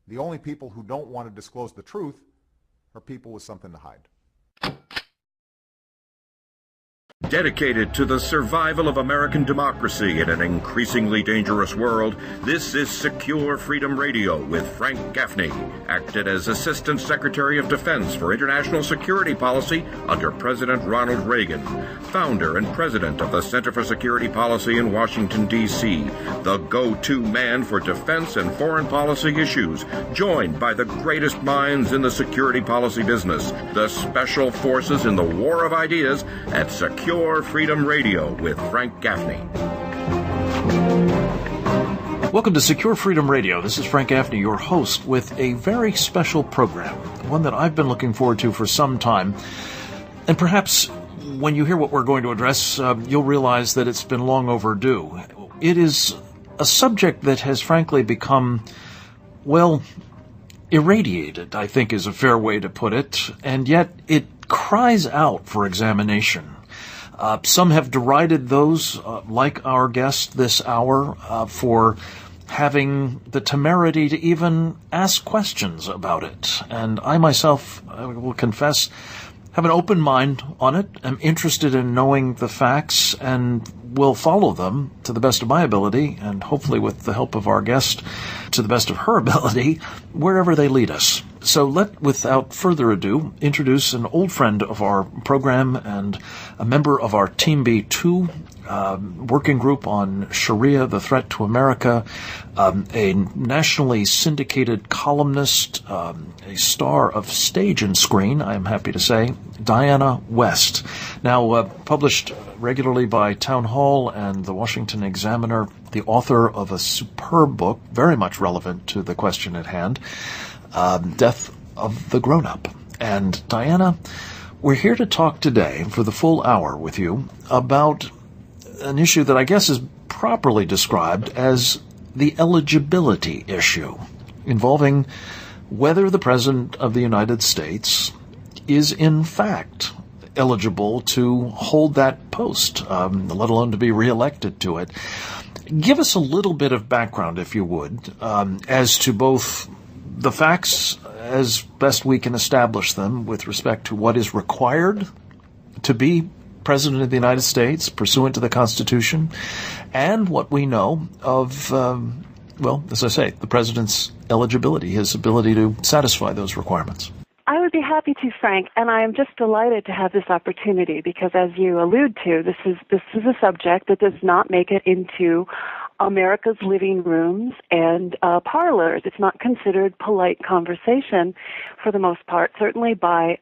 The only people who don't want to disclose the truth are people with something to hide. Dedicated to the survival of American democracy in an increasingly dangerous world, this is Secure Freedom Radio with Frank Gaffney, acted as Assistant Secretary of Defense for International Security Policy under President Ronald Reagan, founder and president of the Center for Security Policy in Washington, D.C., the go-to man for defense and foreign policy issues, joined by the greatest minds in the security policy business, the special forces in the war of ideas at Secure Freedom Radio with Frank Gaffney. Welcome to Secure Freedom Radio. This is Frank Gaffney, your host, with a very special program, one that I've been looking forward to for some time. And perhaps when you hear what we're going to address, you'll realize that it's been long overdue. It is a subject that has frankly become, well, irradiated, I think is a fair way to put it, and yet it cries out for examination. Some have derided those, like our guest this hour, for having the temerity to even ask questions about it. And I myself, I will confess, have an open mind on it. I'm interested in knowing the facts and will follow them to the best of my ability, and hopefully with the help of our guest, to the best of her ability, wherever they lead us. So without further ado, introduce an old friend of our program and a member of our Team B2 working group on Sharia, the threat to America, a nationally syndicated columnist, a star of stage and screen, I am happy to say, Diana West. Now published regularly by Town Hall and the Washington Examiner, the author of a superb book, very much relevant to the question at hand, Death of the Grown-Up. And Diana, we're here to talk today for the full hour with you about an issue that I guess is properly described as the eligibility issue, involving whether the President of the United States is in fact eligible to hold that post, let alone to be reelected to it. Give us a little bit of background, if you would, as to both the facts as best we can establish them with respect to what is required to be President of the United States pursuant to the Constitution, and what we know of, as I say, the President's eligibility, his ability to satisfy those requirements. I would be happy to, Frank, and I am just delighted to have this opportunity because, as you allude to, this is a subject that does not make it into America's living rooms and parlors. It's not considered polite conversation for the most part, certainly by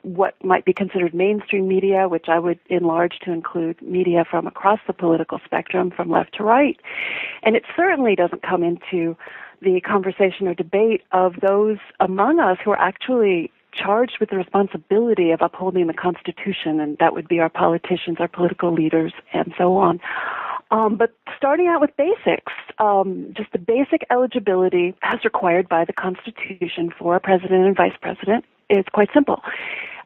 what might be considered mainstream media, which I would enlarge to include media from across the political spectrum, from left to right. And it certainly doesn't come into the conversation or debate of those among us who are actually charged with the responsibility of upholding the Constitution, and that would be our politicians, our political leaders, and so on. But starting out with basics, just the basic eligibility as required by the Constitution for a president and vice president is quite simple.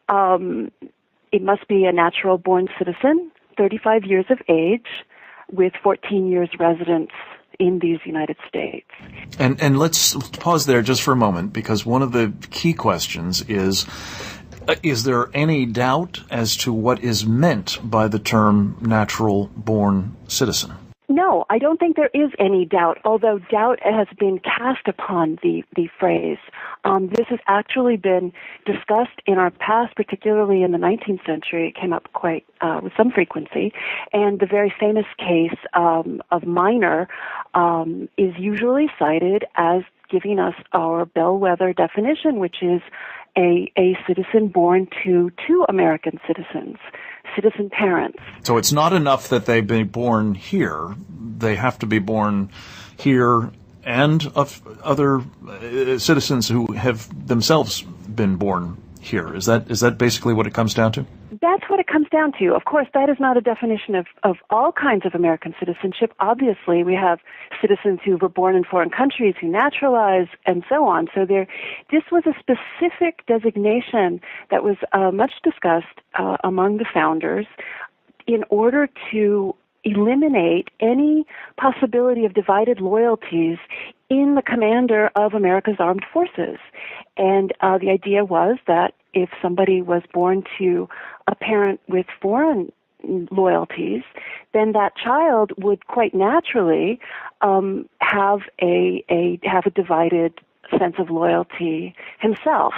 It must be a natural-born citizen, 35 years of age, with 14 years residence in these United States. And let's pause there just for a moment, because one of the key questions is there any doubt as to what is meant by the term natural-born citizen? No, I don't think there is any doubt, although doubt has been cast upon the phrase. This has actually been discussed in our past, particularly in the 19th century. It came up quite with some frequency. And the very famous case of Minor is usually cited as giving us our bellwether definition, which is a citizen born to two American citizens, citizen parents. So it's not enough that they be born here. They have to be born here and of other citizens who have themselves been born here. Is that basically what it comes down to? That's what it comes down to. Of course, that is not a definition of all kinds of American citizenship. Obviously, we have citizens who were born in foreign countries, who naturalize, and so on. So this was a specific designation that was much discussed among the founders in order to eliminate any possibility of divided loyalties in the commander of America's armed forces. And the idea was that if somebody was born to a parent with foreign loyalties, then that child would quite naturally have a divided sense of loyalty himself.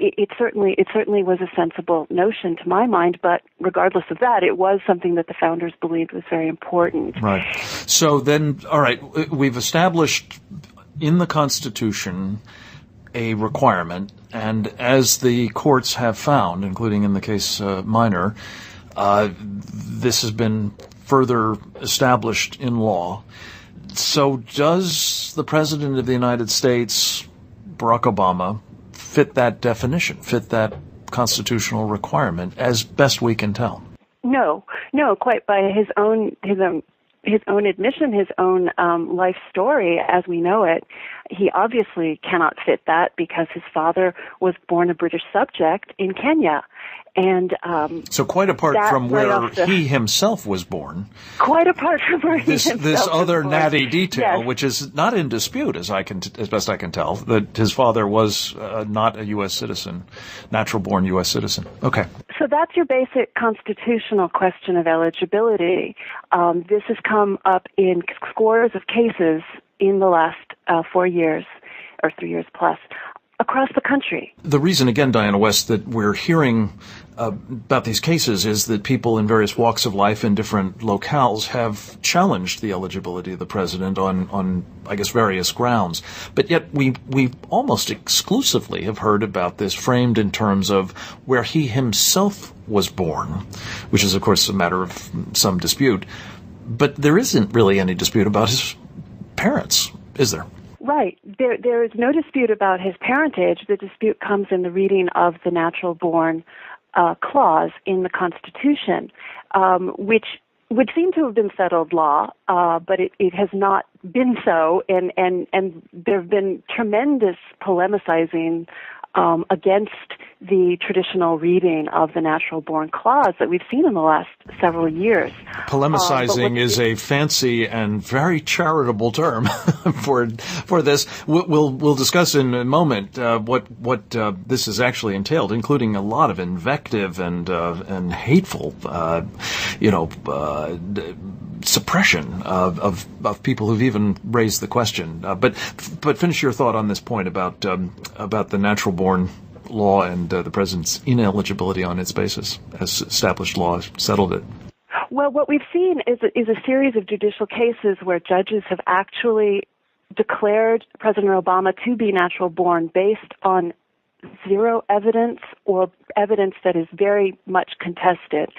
It certainly was a sensible notion to my mind, but regardless of that, it was something that the founders believed was very important. Right. So then, all right, we've established in the Constitution a requirement, and as the courts have found, including in the case Minor, this has been further established in law. So does the President of the United States, Barack Obama, fit that definition, fit that constitutional requirement, as best we can tell? No, quite by his own admission, his own life story as we know it, he obviously cannot fit that because his father was born a British subject in Kenya. And so quite apart from where he himself was born, quite apart from where he himself this other was born. natty detail, yes. Which is not in dispute, as best I can tell, that his father was not a U.S. citizen, natural-born U.S. citizen. Okay. So that's your basic constitutional question of eligibility. This has come up in scores of cases in the last 4 years, or 3 years plus, across the country. The reason, again, Diana West, that we're hearing about these cases is that people in various walks of life in different locales have challenged the eligibility of the president on I guess, various grounds. But yet we almost exclusively have heard about this framed in terms of where he himself was born, which is, of course, a matter of some dispute. But there isn't really any dispute about his parents, is there? Right. There is no dispute about his parentage. The dispute comes in the reading of the natural-born clause in the Constitution, which would seem to have been settled law, but it has not been so, and there have been tremendous polemicizing against the traditional reading of the natural-born clause that we've seen in the last several years. Polemicizing is a fancy and very charitable term for this. We'll discuss in a moment what this has actually entailed, including a lot of invective and hateful, suppression of people who've even raised the question. But finish your thought on this point about the natural-born law and the president's ineligibility on its basis, as established law has settled it. Well, what we've seen is a series of judicial cases where judges have actually declared President Obama to be natural-born based on zero evidence or evidence that is very much contested.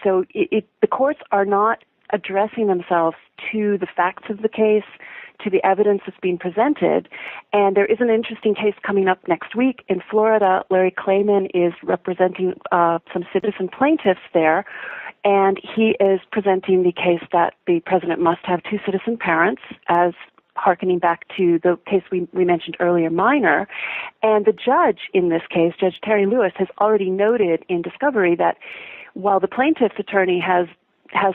So the courts are not addressing themselves to the facts of the case, to the evidence that's being presented. And there is an interesting case coming up next week in Florida. Larry Klayman is representing some citizen plaintiffs there, and he is presenting the case that the president must have two citizen parents, as hearkening back to the case we mentioned earlier, Minor. And the judge in this case, Judge Terry Lewis, has already noted in discovery that while the plaintiff's attorney has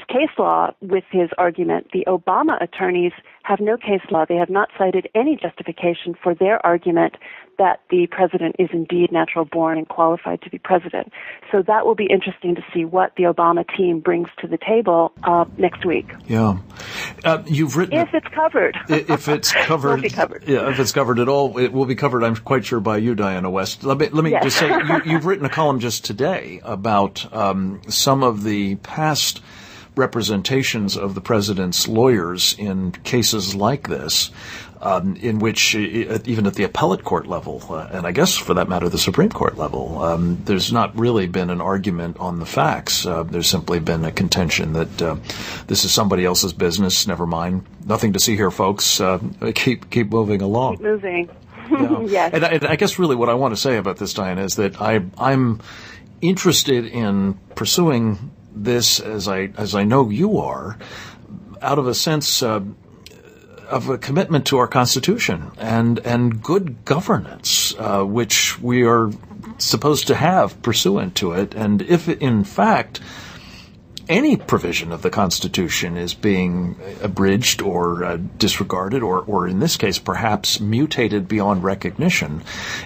case law with his argument, the Obama attorneys have no case law. They have not cited any justification for their argument that the president is indeed natural-born and qualified to be president. So that will be interesting to see what the Obama team brings to the table next week. Yeah. You've written... If it's covered. If it's covered. It will be covered. Yeah, if it's covered at all, it will be covered, I'm quite sure, by you, Diana West. Let me yes. just say, you've written a column just today about some of the past representations of the president's lawyers in cases like this, in which, even at the appellate court level, and I guess for that matter the Supreme Court level, there's not really been an argument on the facts. There's simply been a contention that this is somebody else's business, never mind. Nothing to see here, folks. Keep moving along. Keep moving. Yeah. Yes. And I guess really what I want to say about this, Diana, is that I'm interested in pursuing this, as I know you are, out of a sense of a commitment to our Constitution and good governance, which we are supposed to have pursuant to it. And if, in fact, any provision of the Constitution is being abridged or disregarded or in this case perhaps mutated beyond recognition,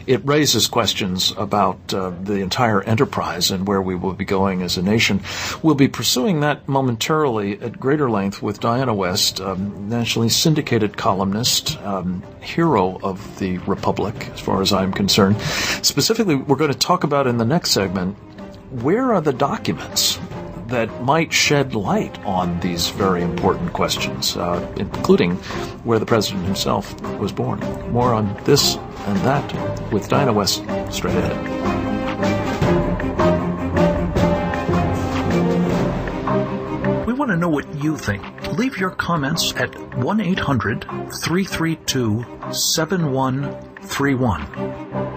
it raises questions about the entire enterprise and where we will be going as a nation. We'll be pursuing that momentarily at greater length with Diana West, nationally syndicated columnist, hero of the Republic as far as I'm concerned. Specifically, we're going to talk about in the next segment, where are the documents that might shed light on these very important questions, including where the president himself was born. More on this and that with Diana West straight ahead. We want to know what you think. Leave your comments at 1-800-332-7131.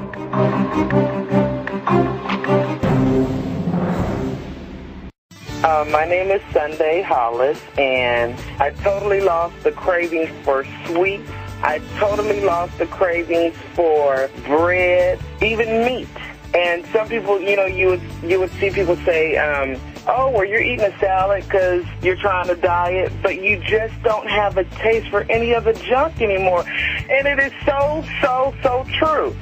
My name is Sunday Hollis, and I totally lost the cravings for sweets. I totally lost the cravings for bread, even meat. And some people, you would see people say, oh, well, you're eating a salad because you're trying to diet, but you just don't have a taste for any of the junk anymore. And it is so, so, so true.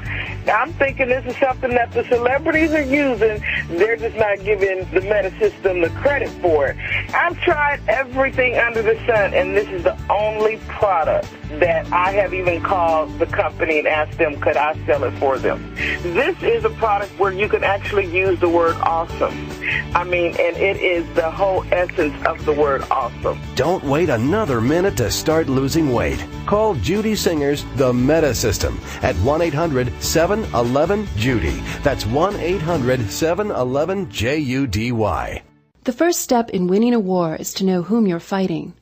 I'm thinking this is something that the celebrities are using. They're just not giving the meta system the credit for it. I've tried everything under the sun, and this is the only product that I have even called the company and asked them, could I sell it for them? This is a product where you can actually use the word awesome. I mean, and it is the whole essence of the word awesome. Don't wait another minute to start losing weight. Call Judy Singer's The Meta System at 1-800-711-JUDY. That's 1-800-711-JUDY. The first step in winning a war is to know whom you're fighting.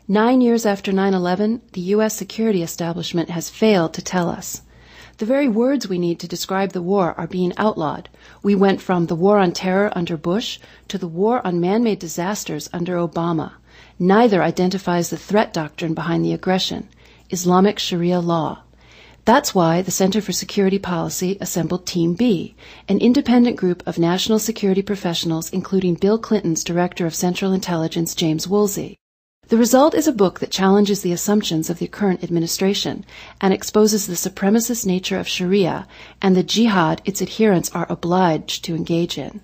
9 years after 9/11, the U.S. security establishment has failed to tell us. The very words we need to describe the war are being outlawed. We went from the war on terror under Bush to the war on man-made disasters under Obama. Neither identifies the threat doctrine behind the aggression, Islamic Sharia law. That's why the Center for Security Policy assembled Team B, an independent group of national security professionals, including Bill Clinton's Director of Central Intelligence, James Woolsey. The result is a book that challenges the assumptions of the current administration and exposes the supremacist nature of Sharia and the jihad its adherents are obliged to engage in.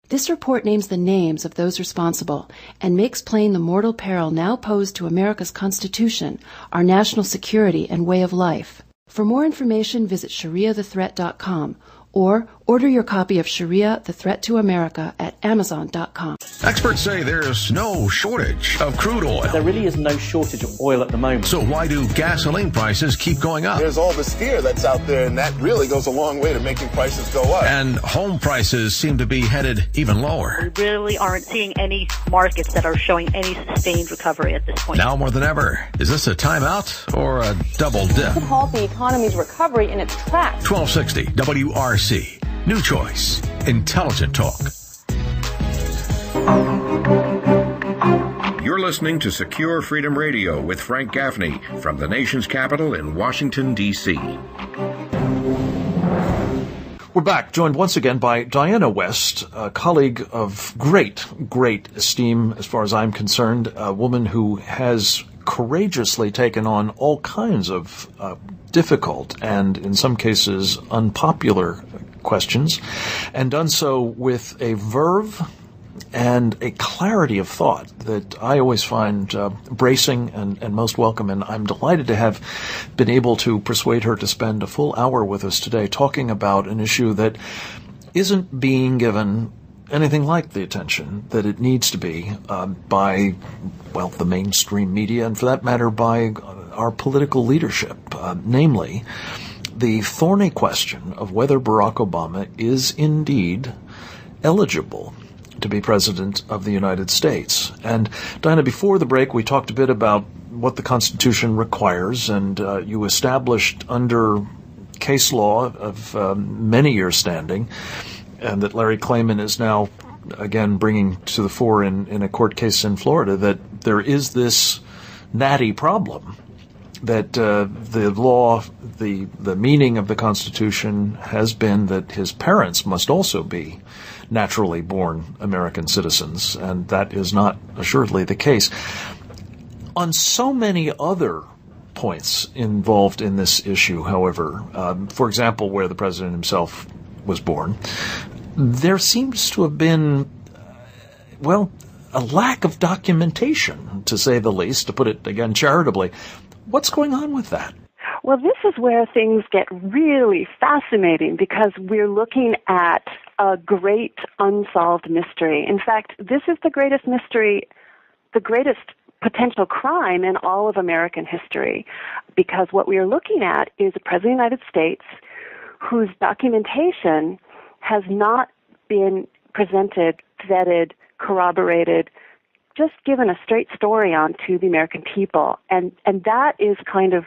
This report names the names of those responsible and makes plain the mortal peril now posed to America's Constitution, our national security, and way of life. For more information, visit ShariaTheThreat.com or order your copy of Sharia, The Threat to America at Amazon.com. Experts say there's no shortage of crude oil. There really is no shortage of oil at the moment. So why do gasoline prices keep going up? There's all this fear that's out there, and that really goes a long way to making prices go up. And home prices seem to be headed even lower. We really aren't seeing any markets that are showing any sustained recovery at this point. Now more than ever, is this a timeout or a double dip? Could halt the economy's recovery in its tracks. 1260 WRC. New choice. Intelligent talk. You're listening to Secure Freedom Radio with Frank Gaffney from the nation's capital in Washington, D.C. We're back, joined once again by Diana West, a colleague of great esteem as far as I'm concerned, a woman who has courageously taken on all kinds of difficult and, in some cases, unpopular questions, and done so with a verve and a clarity of thought that I always find bracing and most welcome. And I'm delighted to have been able to persuade her to spend a full hour with us today talking about an issue that isn't being given anything like the attention that it needs to be by, well, the mainstream media, and for that matter by our political leadership, namely the thorny question of whether Barack Obama is indeed eligible to be President of the United States. And Diana, before the break, we talked a bit about what the Constitution requires, and you established under case law of many years standing, and that Larry Klayman is now again bringing to the fore in a court case in Florida, that there is this natty problem that the law, the meaning of the Constitution has been that his parents must also be naturally born American citizens, and that is not assuredly the case. On so many other points involved in this issue, however, for example, where the president himself was born, there seems to have been, a lack of documentation, to say the least, to put it again charitably. What's going on with that? Well, this is where things get really fascinating because we're looking at a great unsolved mystery. In fact, this is the greatest mystery, the greatest potential crime in all of American history, because what we are looking at is a president of the United States whose documentation has not been presented, vetted, corroborated, just given a straight story on to the American people. And that is kind of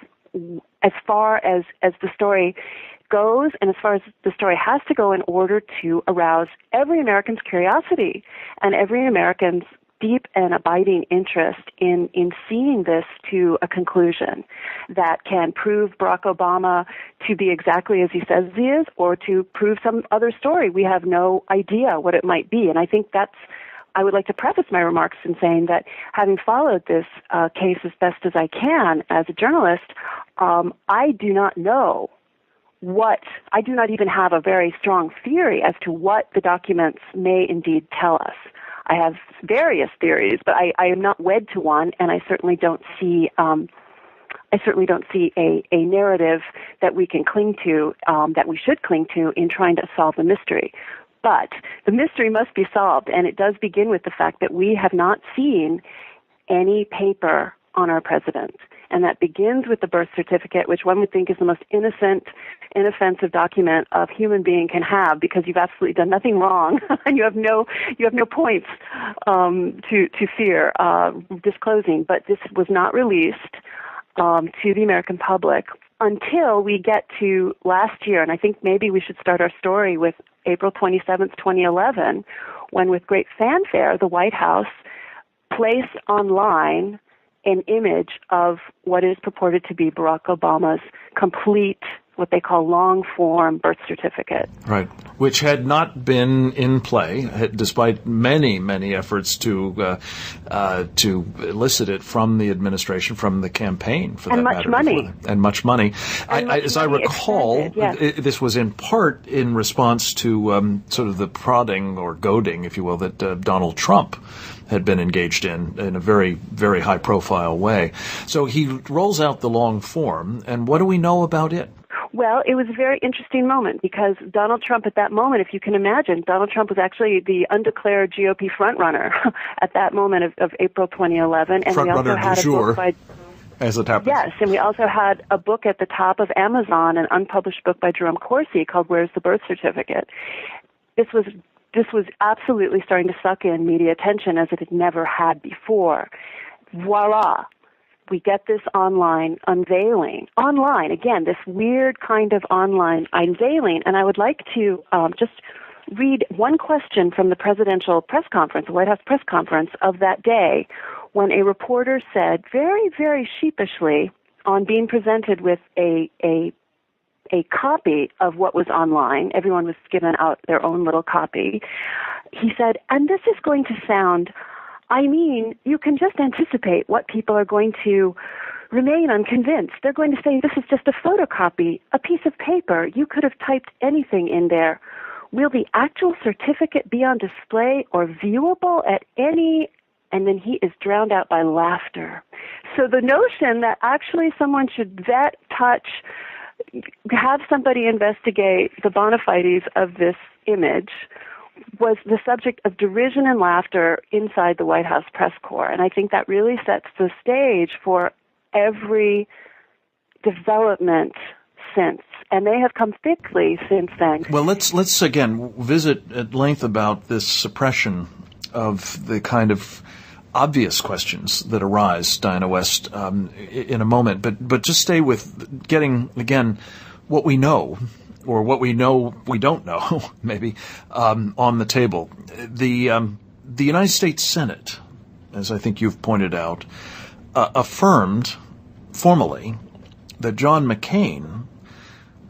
as far as the story goes and as far as the story has to go in order to arouse every American's curiosity and every American's deep and abiding interest in seeing this to a conclusion that can prove Barack Obama to be exactly as he says he is or to prove some other story. We have no idea what it might be. And I think I would like to preface my remarks in saying that having followed this case as best as I can as a journalist, I do not know I do not even have a very strong theory as to what the documents may indeed tell us. I have various theories, but I am not wed to one, and I certainly don't see a narrative that we can cling to, that we should cling to in trying to solve the mystery. But the mystery must be solved, and it does begin with the fact that we have not seen any paper on our president. And that begins with the birth certificate, which one would think is the most innocent, inoffensive document a human being can have because you've absolutely done nothing wrong and you have no points to fear disclosing. But this was not released to the American public until we get to last year. And I think maybe we should start our story with April 27th, 2011, when with great fanfare, the White House placed online an image of what is purported to be Barack Obama's complete, what they call long-form birth certificate. Right, which had not been in play, despite many, many efforts to elicit it from the administration, from the campaign, for that matter. And much money. As I recall, this was in part in response to sort of the prodding or goading, if you will, that Donald Trump had been engaged in a very, very high-profile way. So he rolls out the long form, and what do we know about it? Well, it was a very interesting moment because Donald Trump at that moment, if you can imagine, Donald Trump was actually the undeclared GOP frontrunner at that moment of April 2011. And we also had a book by, as it happens. Yes, and we also had a book at the top of Amazon, an unpublished book by Jerome Corsi called Where's the Birth Certificate? This was absolutely starting to suck in media attention as it had never had before. Voila. We get this online unveiling. Online, again, this weird kind of online unveiling. And I would like to just read one question from the presidential press conference, the White House press conference of that day, when a reporter said very, very sheepishly on being presented with a copy of what was online. Everyone was given out their own little copy. He said, and this is going to sound, you can just anticipate what people are going to remain unconvinced. They're going to say, this is just a photocopy, a piece of paper. You could have typed anything in there. Will the actual certificate be on display or viewable at any? And then he is drowned out by laughter. So the notion that actually someone should vet, touch, have somebody investigate the bona fides of this image was the subject of derision and laughter inside the White House press corps. And I think that really sets the stage for every development since. And they have come thickly since then. Well, let's again visit at length about this suppression of the kind of obvious questions that arise, Diana West, in a moment. But just stay with getting, again, what we know, or what we know we don't know, maybe, on the table. The United States Senate, as I think you've pointed out, affirmed formally that John McCain,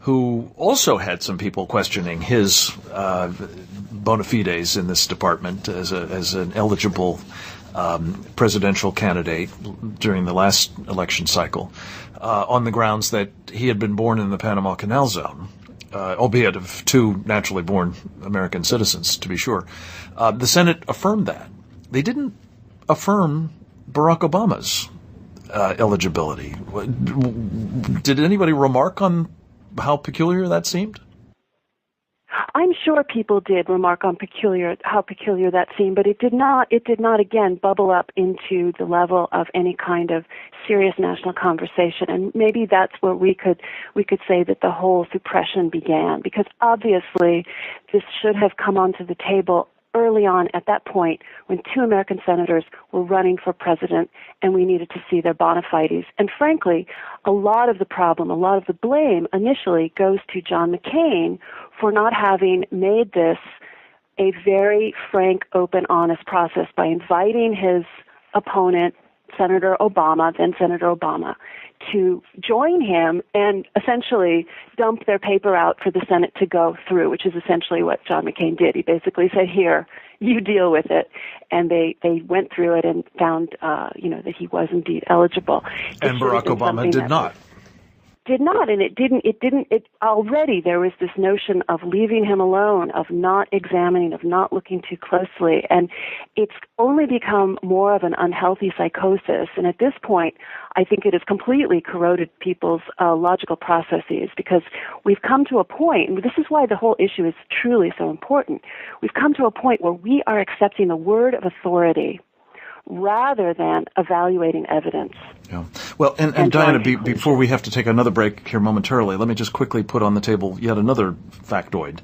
who also had some people questioning his bona fides in this department as an eligible presidential candidate during the last election cycle, on the grounds that he had been born in the Panama Canal Zone, albeit of two naturally born American citizens, to be sure. The Senate affirmed that. They didn't affirm Barack Obama's eligibility. Did anybody remark on how peculiar that seemed? I'm sure people did remark on how peculiar that seemed, but it did not again bubble up into the level of any kind of serious national conversation. And maybe that's where we could say that the whole suppression began, because obviously this should have come onto the table early on at that point when two American senators were running for president and we needed to see their bona fides. And frankly, a lot of the blame initially goes to John McCain for not having made this a very frank, open, honest process by inviting his opponent, Senator Obama, then Senator Obama, to join him and essentially dump their paper out for the Senate to go through, which is essentially what John McCain did. He basically said, here, you deal with it. And they went through it and found, that he was indeed eligible. And Barack Obama did not. Did not, and it already there was this notion of leaving him alone, of not examining, of not looking too closely, and it's only become more of an unhealthy psychosis, and at this point, I think it has completely corroded people's logical processes, because we've come to a point, and this is why the whole issue is truly so important, we've come to a point where we are accepting the word of authority rather than evaluating evidence. Yeah. Well, and Diana, before we have to take another break here momentarily, let me just quickly put on the table yet another factoid.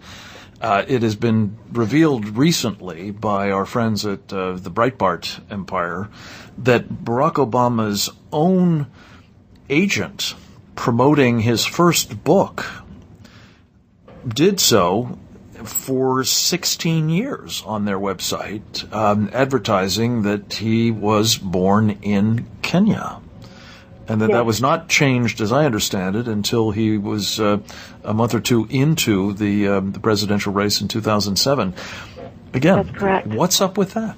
It has been revealed recently by our friends at the Breitbart Empire that Barack Obama's own agent promoting his first book did so for 16 years on their website, advertising that he was born in Kenya. And that was not changed, as I understand it, until he was a month or two into the presidential race in 2007. Again, that's correct. What's up with that?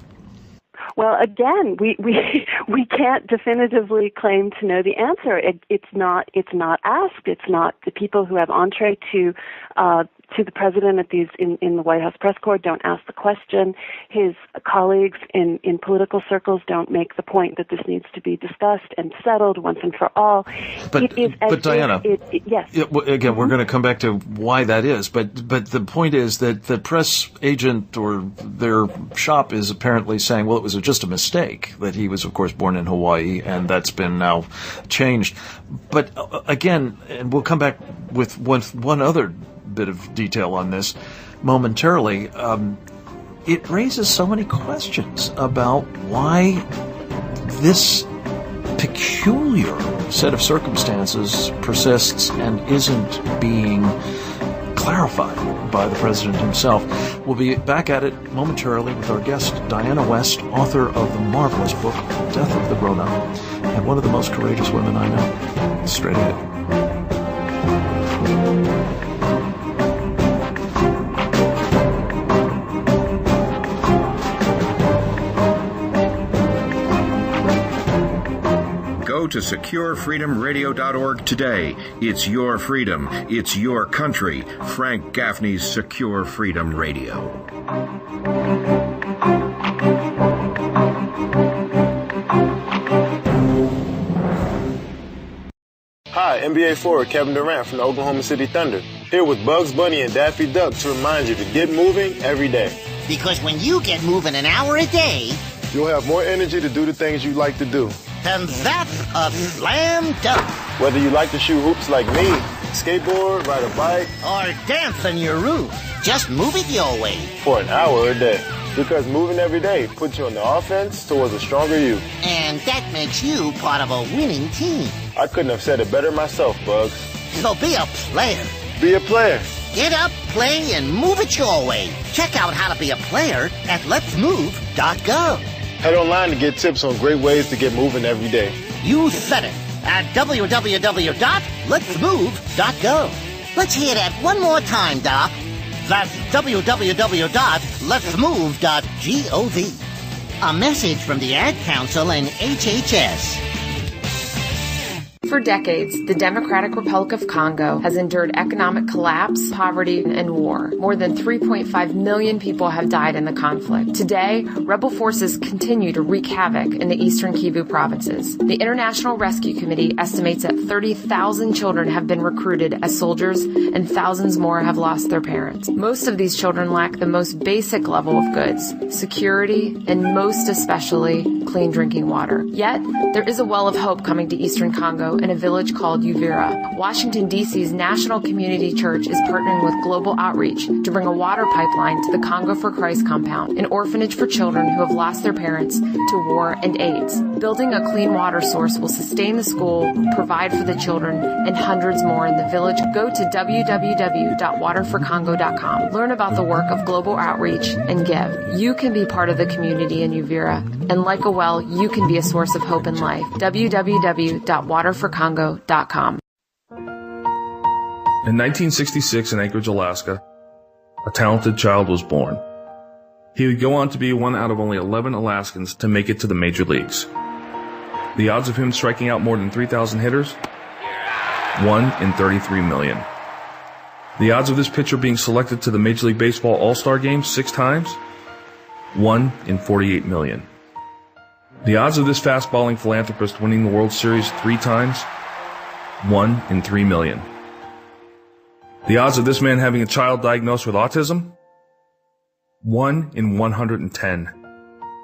Well, again, we can't definitively claim to know the answer. It's not asked. It's not the people who have entree to the president at these in the White House press corps don't ask the question. His colleagues in political circles don't make the point that this needs to be discussed and settled once and for all. But Diana, yes. Again, we're going to come back to why that is. But the point is that the press agent or their shop is apparently saying, well, it was just a mistake that he was, of course, born in Hawaii, and that's been now changed. But again, and we'll come back with one other bit of detail on this momentarily. It raises so many questions about why this peculiar set of circumstances persists and isn't being clarified by the president himself. We'll be back at it momentarily with our guest, Diana West, author of the marvelous book, Death of the Grown-Up, and one of the most courageous women I know. Straight ahead. Go to SecureFreedomRadio.org today. It's your freedom. It's your country. Frank Gaffney's Secure Freedom Radio. Hi, NBA forward Kevin Durant from the Oklahoma City Thunder. Here with Bugs Bunny and Daffy Duck to remind you to get moving every day. Because when you get moving an hour a day, you'll have more energy to do the things you like to do. And that's a slam dunk. Whether you like to shoot hoops like me, skateboard, ride a bike, or dance on your roof, just move it your way. For an hour a day. Because moving every day puts you on the offense towards a stronger you. And that makes you part of a winning team. I couldn't have said it better myself, Bugs. So be a player. Be a player. Get up, play, and move it your way. Check out how to be a player at letsmove.gov. Head online to get tips on great ways to get moving every day. You said it at www.letsmove.gov. Let's hear that one more time, Doc. That's www.letsmove.gov. A message from the Ad Council and HHS. For decades, the Democratic Republic of Congo has endured economic collapse, poverty, and war. More than 3.5 million people have died in the conflict. Today, rebel forces continue to wreak havoc in the eastern Kivu provinces. The International Rescue Committee estimates that 30,000 children have been recruited as soldiers and thousands more have lost their parents. Most of these children lack the most basic level of goods, security, and most especially clean drinking water. Yet, there is a well of hope coming to eastern Congo in a village called Uvira. Washington, D.C.'s National Community Church is partnering with Global Outreach to bring a water pipeline to the Congo for Christ compound, an orphanage for children who have lost their parents to war and AIDS. Building a clean water source will sustain the school, provide for the children, and hundreds more in the village. Go to www.waterforcongo.com. Learn about the work of Global Outreach and give. You can be part of the community in Uvira, and like a well, you can be a source of hope in life. www.waterforcongo.com. In 1966 in Anchorage, Alaska, a talented child was born. He would go on to be one out of only 11 Alaskans to make it to the major leagues. The odds of him striking out more than 3,000 hitters? 1 in 33 million. The odds of this pitcher being selected to the Major League Baseball All-Star Game 6 times? 1 in 48 million. The odds of this fast-balling philanthropist winning the World Series 3 times? 1 in 3 million. The odds of this man having a child diagnosed with autism? 1 in 110.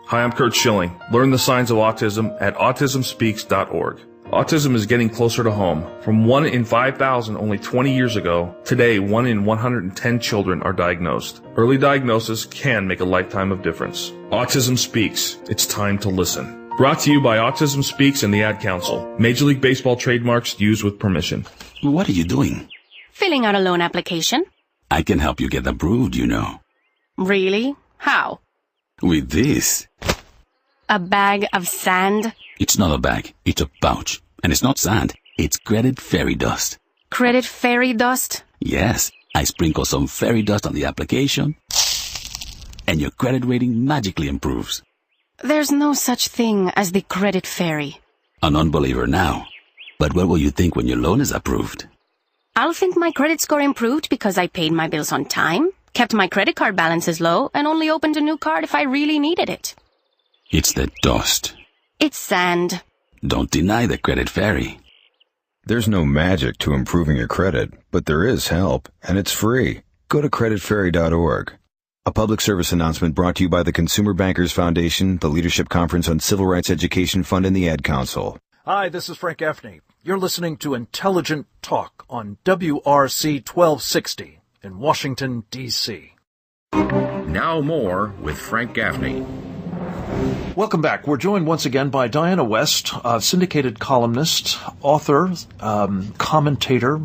Hi, I'm Kurt Schilling. Learn the signs of autism at autismspeaks.org. Autism is getting closer to home. From 1 in 5,000 only 20 years ago, today 1 in 110 children are diagnosed. Early diagnosis can make a lifetime of difference. Autism Speaks. It's time to listen. Brought to you by Autism Speaks and the Ad Council. Major League Baseball trademarks used with permission. What are you doing? Filling out a loan application. I can help you get approved, you know. Really? How? With this. A bag of sand? It's not a bag, it's a pouch. And it's not sand, it's credit fairy dust. Credit fairy dust? Yes, I sprinkle some fairy dust on the application, and your credit rating magically improves. There's no such thing as the credit fairy. An unbeliever now. But what will you think when your loan is approved? I'll think my credit score improved because I paid my bills on time, kept my credit card balances low, and only opened a new card if I really needed it. It's the dust. It's sand. Don't deny the credit fairy. There's no magic to improving your credit, but there is help, and it's free. Go to creditfairy.org. A public service announcement brought to you by the Consumer Bankers Foundation, the Leadership Conference on Civil Rights Education Fund, and the Ad Council. Hi, this is Frank Gaffney. You're listening to Intelligent Talk on WRC 1260 in Washington, D.C. Now more with Frank Gaffney. Welcome back. We're joined once again by Diana West, a syndicated columnist, author, commentator,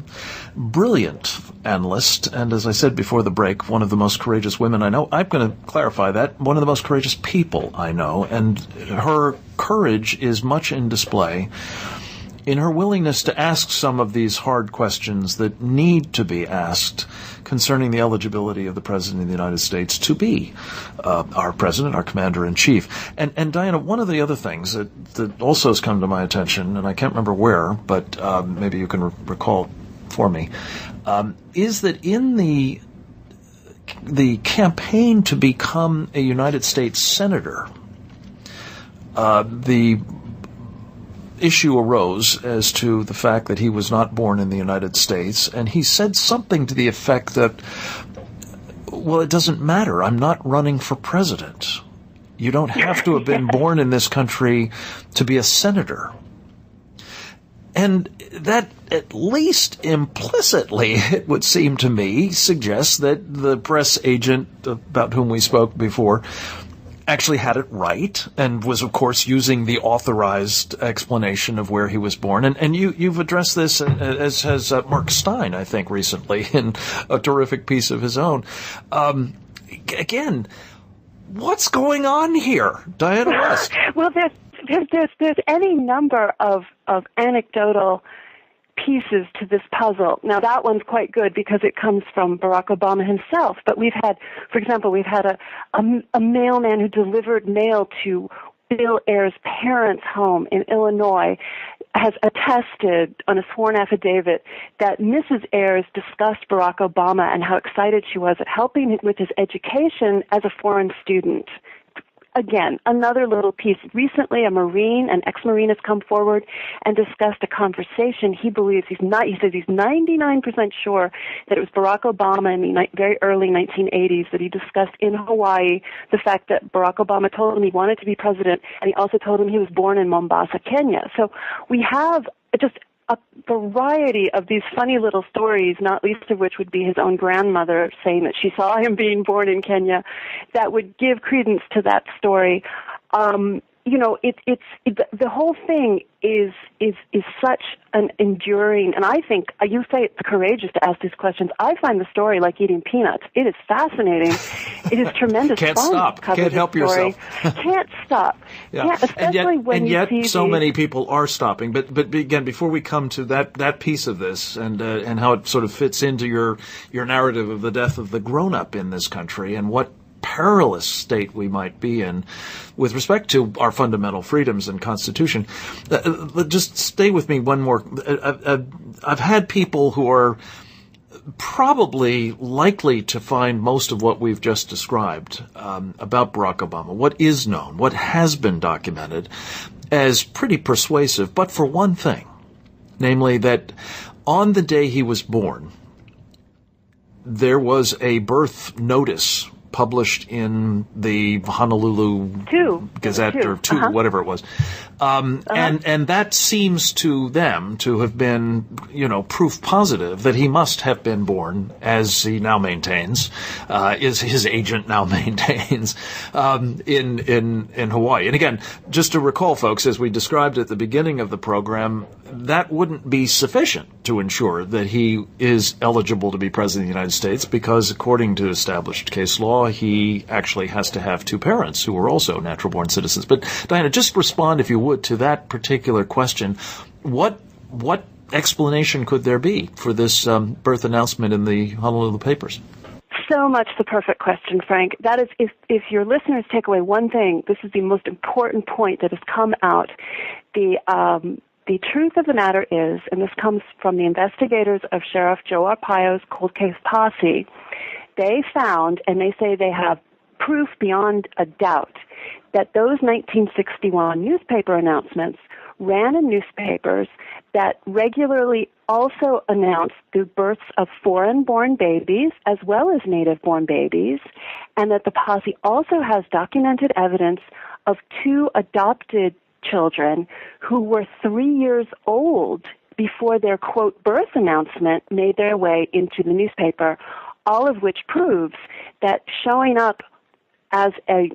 brilliant analyst, and as I said before the break, one of the most courageous women I know. I'm going to clarify that. One of the most courageous people I know, and her courage is much in display in her willingness to ask some of these hard questions that need to be asked concerning the eligibility of the President of the United States to be our President, our Commander-in-Chief. And Diana, one of the other things that also has come to my attention, and I can't remember where, but maybe you can recall for me, is that in the campaign to become a United States Senator, the issue arose as to the fact that he was not born in the United States, and he said something to the effect that, well, it doesn't matter. I'm not running for president. You don't have to have been born in this country to be a senator. And that, at least implicitly, it would seem to me, suggests that the press agent about whom we spoke before actually had it right and was, of course, using the authorized explanation of where he was born. And you've addressed this, as has Mark Stein, I think, recently in a terrific piece of his own. Again, what's going on here, Diana West? Well, there's any number of anecdotal pieces to this puzzle. Now that one's quite good because it comes from Barack Obama himself, but we've had, for example, a mailman who delivered mail to Bill Ayers' parents' home in Illinois has attested on a sworn affidavit that Mrs. Ayers discussed Barack Obama and how excited she was at helping him with his education as a foreign student. Again, another little piece. Recently, an ex-Marine has come forward and discussed a conversation. He says he's 99% sure that it was Barack Obama in the very early 1980s that he discussed in Hawaii the fact that Barack Obama told him he wanted to be president, and he also told him he was born in Mombasa, Kenya. So we have just a variety of these funny little stories, not least of which would be his own grandmother saying that she saw him being born in Kenya, that would give credence to that story. The whole thing is such an enduring, and I think you say it's courageous to ask these questions. I find the story like eating peanuts. It is fascinating. It is tremendous Can't fun. stop. Can't help yourself. Can't stop. Yeah. Especially when you see so many people are stopping. But again, before we come to that piece of this and how it sort of fits into your narrative of the death of the grown-up in this country and what perilous state we might be in with respect to our fundamental freedoms and Constitution. Just stay with me one more. I've had people who are probably likely to find most of what we've just described about Barack Obama, what is known, what has been documented, as pretty persuasive, but for one thing, namely that on the day he was born, there was a birth notice published in the Honolulu Gazette or whatever it was. And that seems to them to have been, proof positive that he must have been born, as he now maintains, his agent now maintains, in Hawaii. And again, just to recall, folks, as we described at the beginning of the program, that wouldn't be sufficient to ensure that he is eligible to be president of the United States, because according to established case law, he actually has to have two parents who are also natural-born citizens. But Diana, just respond, if you would, to that particular question. What explanation could there be for this birth announcement in the Honolulu papers? So much the perfect question, Frank. That is, if your listeners take away one thing, this is the most important point that has come out. The truth of the matter is, and this comes from the investigators of Sheriff Joe Arpaio's cold case posse, they found, and they say they have proof beyond a doubt, that those 1961 newspaper announcements ran in newspapers that regularly also announced the births of foreign-born babies as well as native-born babies, and that the posse also has documented evidence of two adopted children who were 3 years old before their, quote, birth announcement made their way into the newspaper, all of which proves that showing up as a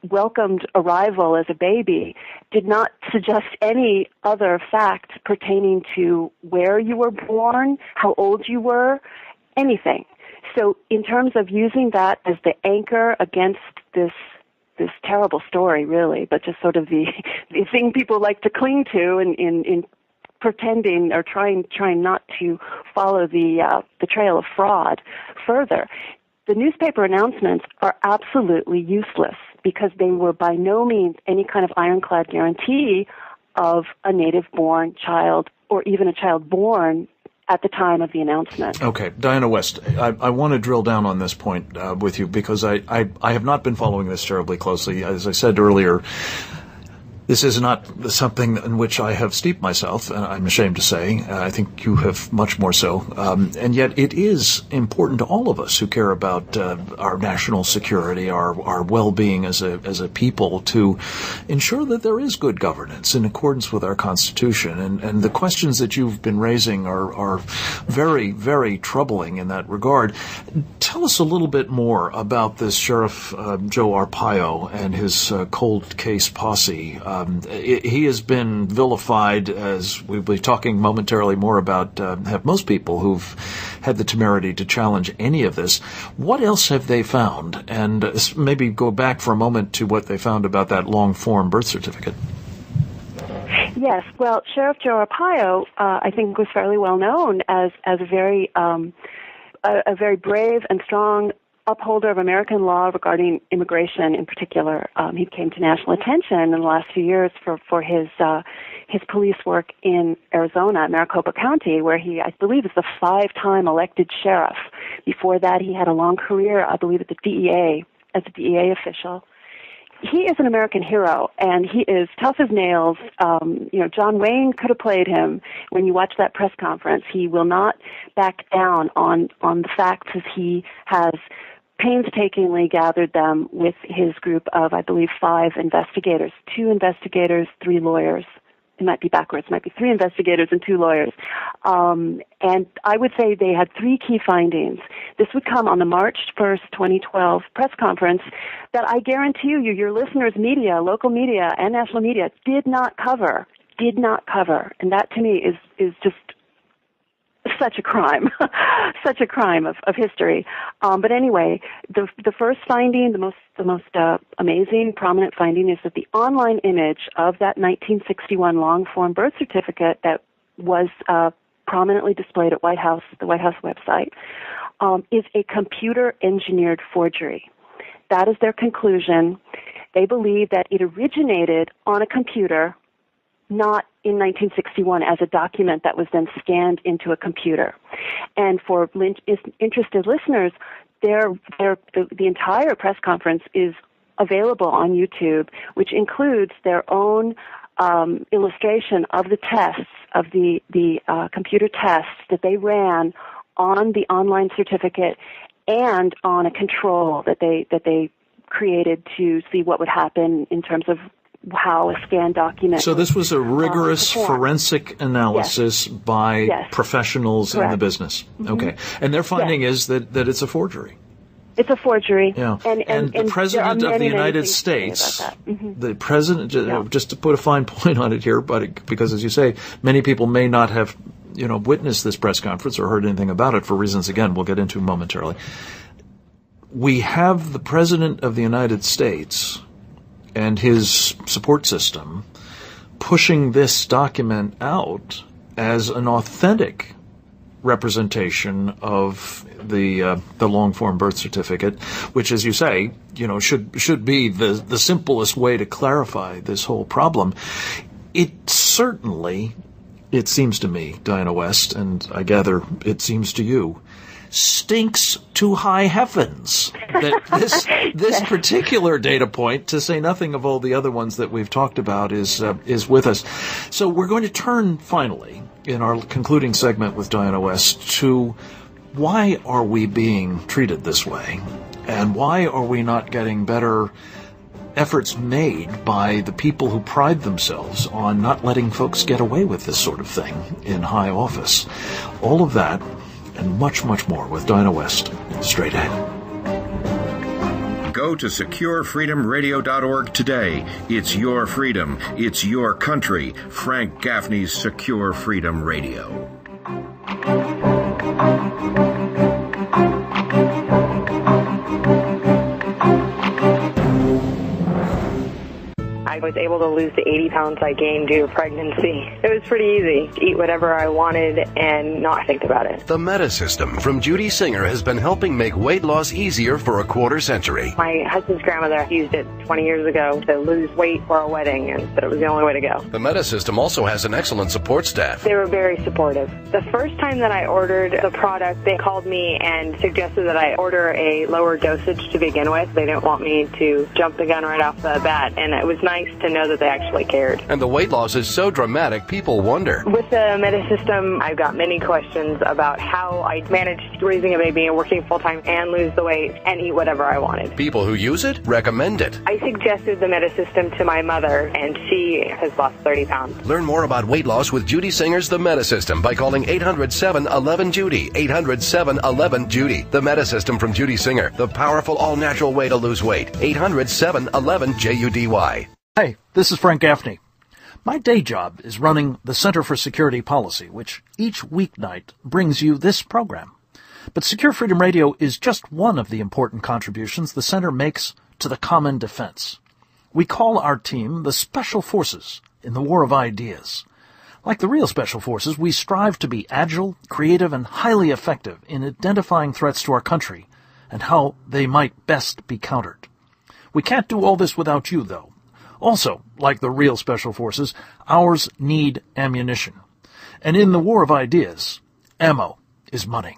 welcomed arrival as a baby did not suggest any other fact pertaining to where you were born, how old you were, anything. So in terms of using that as the anchor against this terrible story, really, but just sort of the thing people like to cling to in pretending or trying not to follow the trail of fraud further, the newspaper announcements are absolutely useless because they were by no means any kind of ironclad guarantee of a native-born child or even a child born at the time of the announcement. Okay, Diana West, I want to drill down on this point with you because I have not been following this terribly closely. As I said earlier, this is not something in which I have steeped myself, and I'm ashamed to say. I think you have much more so. And yet it is important to all of us who care about our national security, our well-being as a people, to ensure that there is good governance in accordance with our Constitution. And the questions that you've been raising are very, very troubling in that regard. Tell us a little bit more about this Sheriff Joe Arpaio and his cold case posse. He has been vilified, as we'll be talking momentarily more about, have most people who've had the temerity to challenge any of this. What else have they found? And maybe go back for a moment to what they found about that long-form birth certificate. Yes. Well, Sheriff Joe Arpaio, I think, was fairly well known as a very brave and strong upholder of American law regarding immigration in particular. He came to national attention in the last few years for his police work in Arizona, Maricopa County, where he, I believe, is the 5-time elected sheriff. Before that, he had a long career, I believe, at the DEA as a DEA official. He is an American hero, and he is tough as nails. John Wayne could have played him when you watch that press conference. He will not back down on the facts as he has painstakingly gathered them with his group of, I believe, 5 investigators, 2 investigators, 3 lawyers. It might be backwards. It might be 3 investigators and 2 lawyers. And I would say they had 3 key findings. This would come on the March 1st, 2012 press conference that I guarantee you, your listeners' media, local media and national media, did not cover. And that to me is just such a crime, such a crime of history. But anyway, the first finding, the most amazing, prominent finding is that the online image of that 1961 long-form birth certificate that was prominently displayed at the White House website, is a computer-engineered forgery. That is their conclusion. They believe that it originated on a computer, not in 1961 as a document that was then scanned into a computer. And for interested listeners, the entire press conference is available on YouTube, which includes their own illustration of the tests, of the computer tests that they ran on the online certificate and on a control that they created to see what would happen in terms of how a scanned document. So this was a rigorous forensic analysis by professionals in the business. Mm-hmm. Okay. And their finding is that it's a forgery. It's a forgery. Yeah. And the President of the United States, the President, just to put a fine point on it here, but because, as you say, many people may not have witnessed this press conference or heard anything about it for reasons, again, we'll get into momentarily. We have the President of the United States and his support system pushing this document out as an authentic representation of the long-form birth certificate, which, as you say, should be the simplest way to clarify this whole problem. It certainly, it seems to me, Diana West, and I gather it seems to you, stinks to high heavens that this particular data point, to say nothing of all the other ones that we've talked about, is with us. So we're going to turn finally in our concluding segment with Diana West to why are we being treated this way, and why are we not getting better efforts made by the people who pride themselves on not letting folks get away with this sort of thing in high office. All of that and much, much more with Diana West straight ahead. Go to SecureFreedomRadio.org today. It's your freedom. It's your country. Frank Gaffney's Secure Freedom Radio. I was able to lose the 80 pounds I gained due to pregnancy. It was pretty easy to eat whatever I wanted and not think about it. The Meta System from Judy Singer has been helping make weight loss easier for a quarter century. My husband's grandmother used it 20 years ago to lose weight for a wedding and said it was the only way to go. The Meta System also has an excellent support staff. They were very supportive. The first time that I ordered the product, they called me and suggested that I order a lower dosage to begin with. They didn't want me to jump the gun right off the bat, and it was nice to know that they actually cared. And the weight loss is so dramatic, people wonder. With the Meta System, I've got many questions about how I managed raising a baby and working full-time and lose the weight and eat whatever I wanted. People who use it recommend it. I suggested the Meta System to my mother, and she has lost 30 pounds. Learn more about weight loss with Judy Singer's The Meta System by calling 800-711-JUDY. 800-711-JUDY. The Meta System from Judy Singer, the powerful all-natural way to lose weight. 800-711-JUDY. Hey, this is Frank Gaffney. My day job is running the Center for Security Policy, which each weeknight brings you this program. But Secure Freedom Radio is just one of the important contributions the Center makes to the common defense. We call our team the Special Forces in the war of ideas. Like the real Special Forces, we strive to be agile, creative, and highly effective in identifying threats to our country and how they might best be countered. We can't do all this without you, though. Also, like the real Special Forces, ours need ammunition. And in the war of ideas, ammo is money.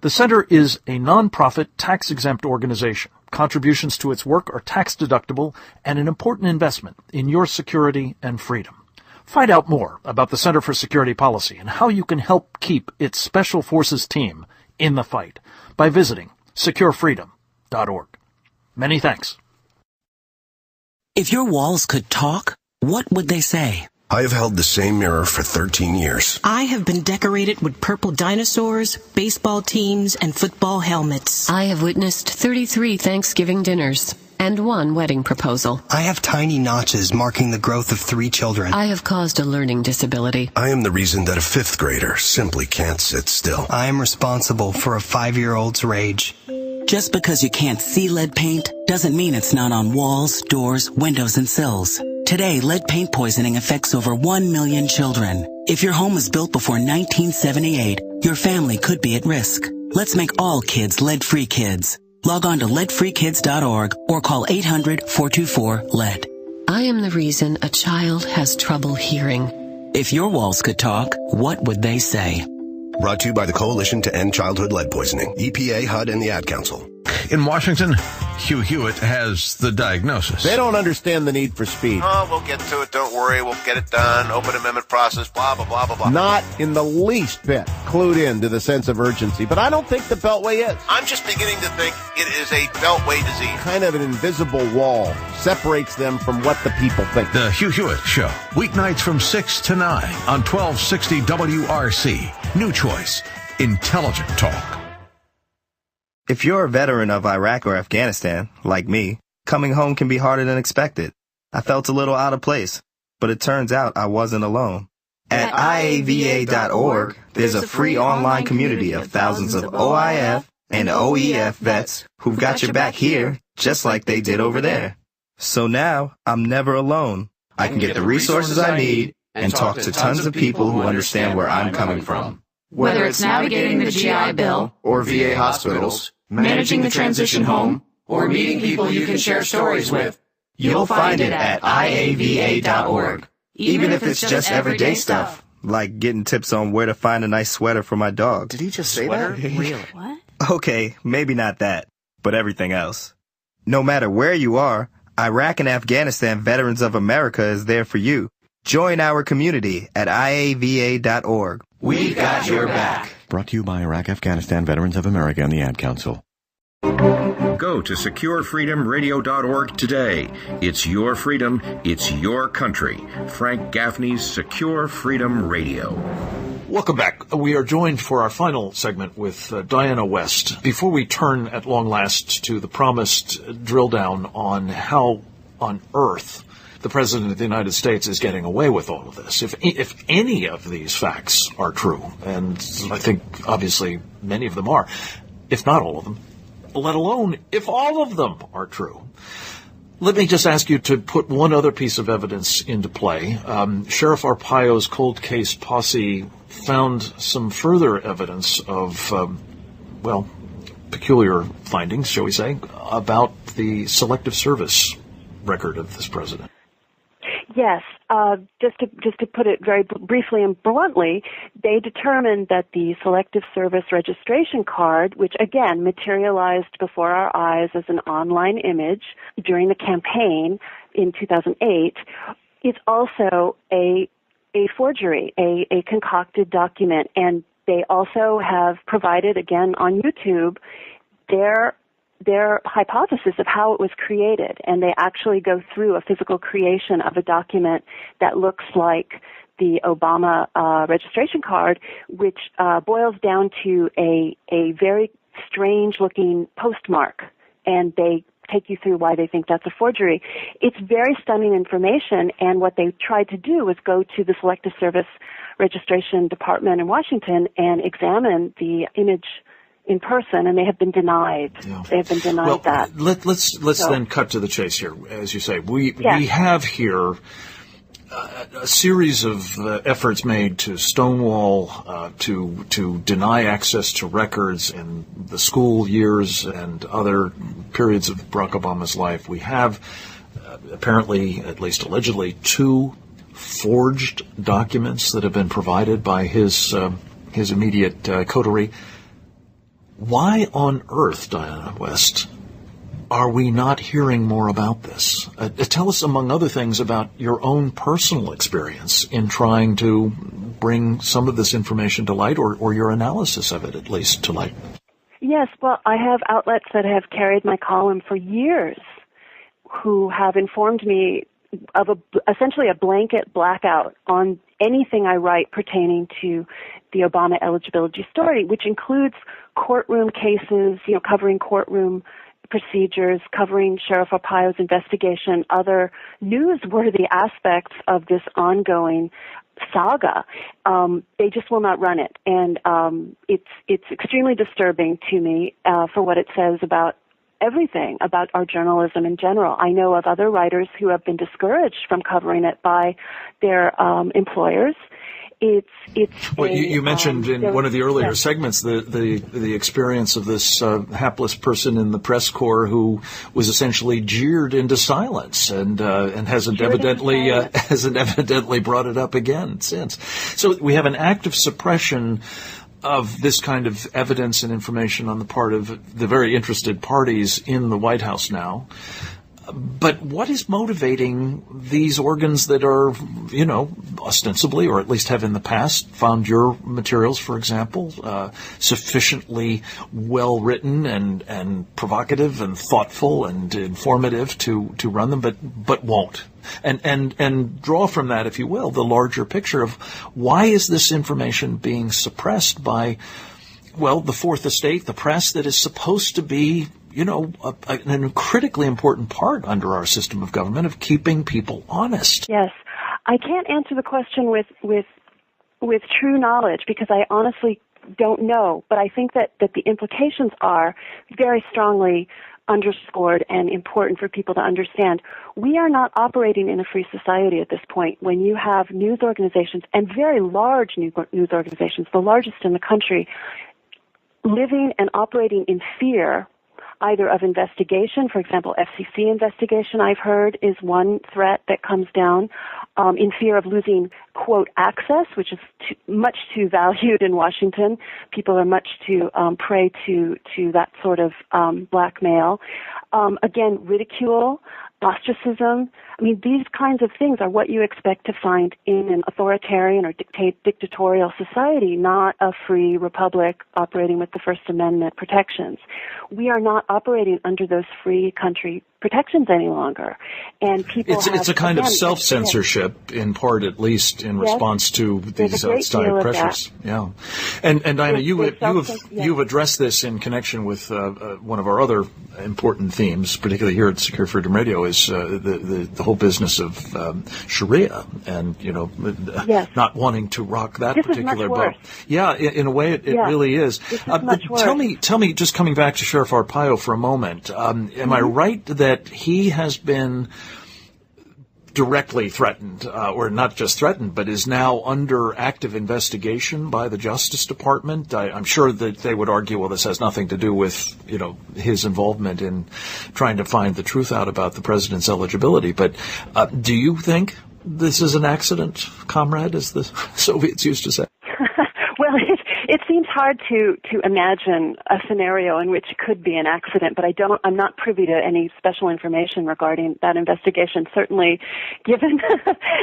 The Center is a non-profit, tax-exempt organization. Contributions to its work are tax-deductible and an important investment in your security and freedom. Find out more about the Center for Security Policy and how you can help keep its Special Forces team in the fight by visiting securefreedom.org. Many thanks. If your walls could talk, what would they say? I have held the same mirror for 13 years. I have been decorated with purple dinosaurs, baseball teams, and football helmets. I have witnessed 33 Thanksgiving dinners and 1 wedding proposal. I have tiny notches marking the growth of 3 children. I have caused a learning disability. I am the reason that a 5th grader simply can't sit still. I am responsible for a 5-year-old's rage. Just because you can't see lead paint doesn't mean it's not on walls, doors, windows, and sills. Today, lead paint poisoning affects over 1 million children. If your home was built before 1978, your family could be at risk. Let's make all kids lead-free kids. Log on to leadfreekids.org or call 800-424-LEAD. I am the reason a child has trouble hearing. If your walls could talk, what would they say? Brought to you by the Coalition to End Childhood Lead Poisoning, EPA, HUD, and the Ad Council. In Washington, Hugh Hewitt has the diagnosis. They don't understand the need for speed. Oh, we'll get to it. Don't worry. We'll get it done. Open amendment process, blah, blah, blah, blah, blah. Not in the least bit clued in to the sense of urgency. But I don't think the Beltway is. I'm just beginning to think it is a Beltway disease. Kind of an invisible wall separates them from what the people think. The Hugh Hewitt Show, weeknights from 6 to 9 on 1260 WRC. New choice, intelligent talk. If you're a veteran of Iraq or Afghanistan, like me, coming home can be harder than expected. I felt a little out of place, but it turns out I wasn't alone. At IAVA.org, there's a free online community of thousands of OIF and OEF vets who've got your back here, just like they did over there. So now, I'm never alone. I can get the resources I need and talk to tons of people who understand where I'm coming from. Whether it's navigating the GI Bill or VA hospitals, managing the transition home, or meeting people you can share stories with, you'll find it at IAVA.org. Even if it's just everyday stuff, like getting tips on where to find a nice sweater for my dog. Did he just say that? Really? What? Okay, maybe not that, but everything else. No matter where you are, Iraq and Afghanistan Veterans of America is there for you. Join our community at IAVA.org. We've got your back. Brought to you by Iraq Afghanistan Veterans of America and the Ad Council. Go to SecureFreedomRadio.org today. It's your freedom. It's your country. Frank Gaffney's Secure Freedom Radio. Welcome back. We are joined for our final segment with Diana West. Before we turn at long last to the promised drill down on how on earth the President of the United States is getting away with all of this, if any of these facts are true, and I think obviously many of them are, if not all of them, let alone if all of them are true. Let me just ask you to put one other piece of evidence into play. Sheriff Arpaio's cold case posse found some further evidence of, peculiar findings, shall we say, about the Selective Service record of this president. Yes. Just to put it very briefly and bluntly, they determined that the Selective Service registration card, which again materialized before our eyes as an online image during the campaign in 2008, is also a forgery, a concocted document. And they also have provided, again on YouTube, their hypothesis of how it was created, and they actually go through a physical creation of a document that looks like the Obama registration card, which boils down to a very strange-looking postmark, and they take you through why they think that's a forgery. It's very stunning information, and what they tried to do was go to the Selective Service Registration Department in Washington and examine the image in person, and they have been denied. Yeah. They have been denied that. Let's then cut to the chase here. As you say, we have here a series of efforts made to stonewall, to deny access to records in the school years and other periods of Barack Obama's life. We have apparently, at least allegedly, 2 forged documents that have been provided by his immediate coterie. Why on earth, Diana West, are we not hearing more about this? Tell us, among other things, about your own personal experience in trying to bring some of this information to light, or your analysis of it, at least, to light. Yes, well, I have outlets that have carried my column for years who have informed me of essentially a blanket blackout on anything I write pertaining to the Obama eligibility story, which includes courtroom cases, covering courtroom procedures, covering Sheriff Arpaio's investigation, other newsworthy aspects of this ongoing saga. They just will not run it, and it's extremely disturbing to me for what it says about everything, about our journalism in general. I know of other writers who have been discouraged from covering it by their employers. Well, you mentioned in one of the earlier segments the experience of this hapless person in the press corps who was essentially jeered into silence and hasn't evidently brought it up again since. So we have an active suppression of this kind of evidence and information on the part of the very interested parties in the White House now. But what is motivating these organs that are, ostensibly, or at least have in the past, found your materials, for example, sufficiently well written and provocative and thoughtful and informative to run them, but won't? And draw from that, if you will, the larger picture of why is this information being suppressed by, the Fourth Estate, the press that is supposed to be a critically important part under our system of government of keeping people honest. Yes. I can't answer the question with true knowledge because I honestly don't know, but I think that the implications are very strongly underscored and important for people to understand. We are not operating in a free society at this point when you have news organizations and very large news organizations, the largest in the country, living and operating in fear either of investigation, for example, FCC investigation, I've heard, is one threat that comes down, in fear of losing, quote, access, which is much too valued in Washington. People are much too prey to that sort of blackmail. Again, ridicule, ostracism. I mean, these kinds of things are what you expect to find in an authoritarian or dictatorial society, not a free republic operating with the First Amendment protections. We are not operating under those free country protections any longer. And people it's a kind of self-censorship, in part at least, in response to these outside pressures. Yeah. And Diana, you've addressed this in connection with one of our other important themes, particularly here at Secure Freedom Radio, is the whole business of Sharia and not wanting to rock that particular boat. Yeah, in a way it really is. Tell me, just coming back to Sheriff Arpaio for a moment, am I right that he has been directly threatened, or not just threatened, but is now under active investigation by the Justice Department? I'm sure that they would argue, well, this has nothing to do with, his involvement in trying to find the truth out about the president's eligibility. But do you think this is an accident, comrade, as the Soviets used to say? Well, it seems hard to imagine a scenario in which it could be an accident, but I'm not privy to any special information regarding that investigation. Certainly, given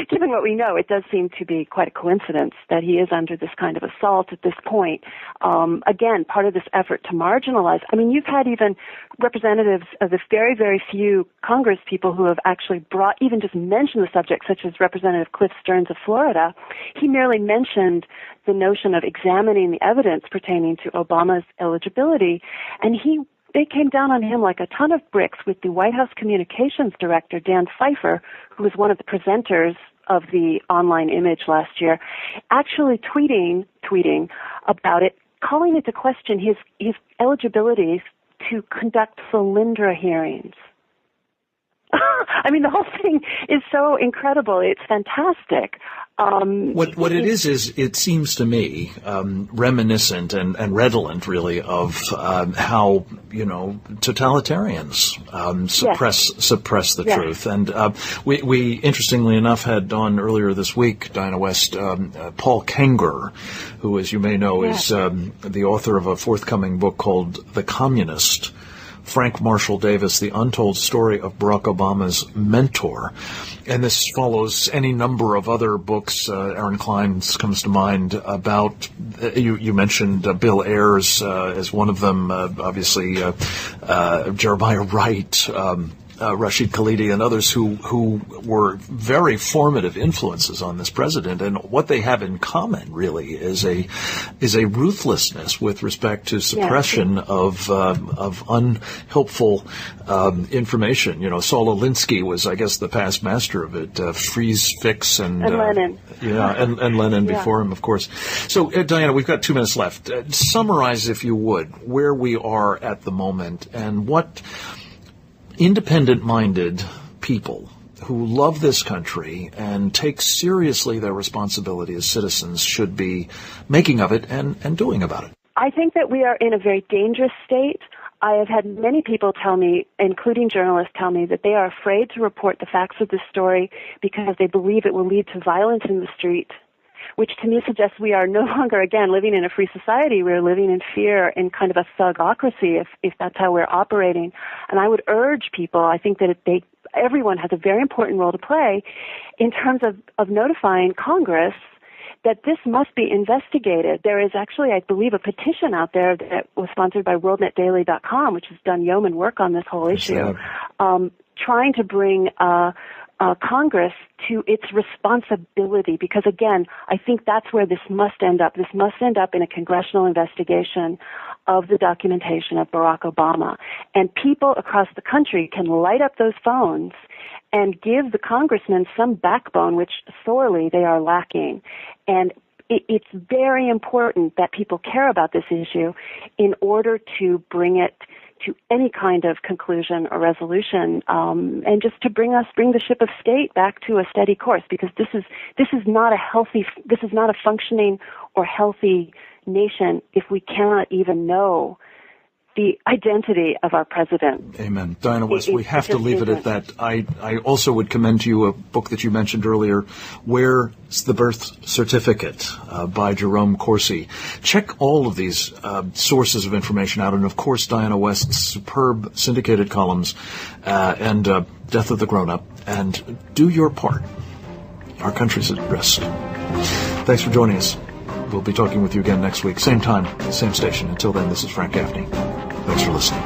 what we know, it does seem to be quite a coincidence that he is under this kind of assault at this point. Again, part of this effort to marginalize. I mean, you've had even representatives of the very, very few Congress people who have actually even just mentioned the subject, such as Representative Cliff Stearns of Florida. He merely mentioned the notion of examining the evidence pertaining to Obama's eligibility, and they came down on him like a ton of bricks with the White House Communications Director, Dan Pfeiffer, who was one of the presenters of the online image last year, actually tweeting about it, calling into question his eligibility to conduct Solyndra hearings. I mean, the whole thing is so incredible. It's fantastic. What it is it seems to me reminiscent and redolent, really, of how totalitarians suppress the truth. And we interestingly enough had on earlier this week, Diana West, Paul Kenger, who, as you may know, is the author of a forthcoming book called The Communist. Frank Marshall Davis, The Untold Story of Barack Obama's Mentor. And this follows any number of other books. Aaron Klein's comes to mind about, you mentioned Bill Ayers as one of them, obviously Jeremiah Wright, Rashid Khalidi, and others who were very formative influences on this president. And what they have in common, really, is a ruthlessness with respect to suppression of unhelpful information. Saul Alinsky was, I guess, the past master of it. Freeze, fix, and Lenin. And Lenin before him, of course. So, Diana, we've got 2 minutes left. Summarize, if you would, where we are at the moment and what independent-minded people who love this country and take seriously their responsibility as citizens should be making of it and doing about it. I think that we are in a very dangerous state. I have had many people tell me, including journalists, tell me that they are afraid to report the facts of this story because they believe it will lead to violence in the street, which to me suggests we are no longer, again, living in a free society. We're living in fear, in kind of a thugocracy, if that's how we're operating. And I would urge people, I think that everyone has a very important role to play in terms of notifying Congress that this must be investigated. There is actually, I believe, a petition out there that was sponsored by WorldNetDaily.com, which has done yeoman work on this whole issue, trying to bring Congress to its responsibility, because again, I think that's where this must end up. This must end up in a congressional investigation of the documentation of Barack Obama. And people across the country can light up those phones and give the congressmen some backbone, which sorely they are lacking. And it's very important that people care about this issue in order to bring it to any kind of conclusion or resolution, and just to bring the ship of state back to a steady course, because this is not a functioning or healthy nation if we cannot even know the identity of our president. Amen. Diana West, we have to leave it at that. I also would commend to you a book that you mentioned earlier, Where's the Birth Certificate, by Jerome Corsi. Check all of these sources of information out, and of course Diana West's superb syndicated columns and Death of the Grown-Up, and do your part. Our country's at risk. Thanks for joining us. We'll be talking with you again next week, same time, same station. Until then, this is Frank Gaffney. Thanks for listening.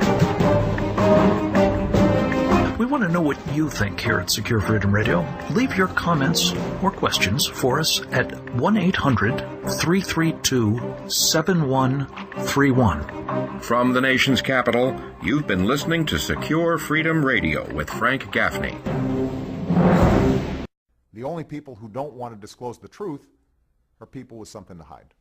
We want to know what you think here at Secure Freedom Radio. Leave your comments or questions for us at 1-800-332-7131. From the nation's capital, you've been listening to Secure Freedom Radio with Frank Gaffney. The only people who don't want to disclose the truth are people with something to hide.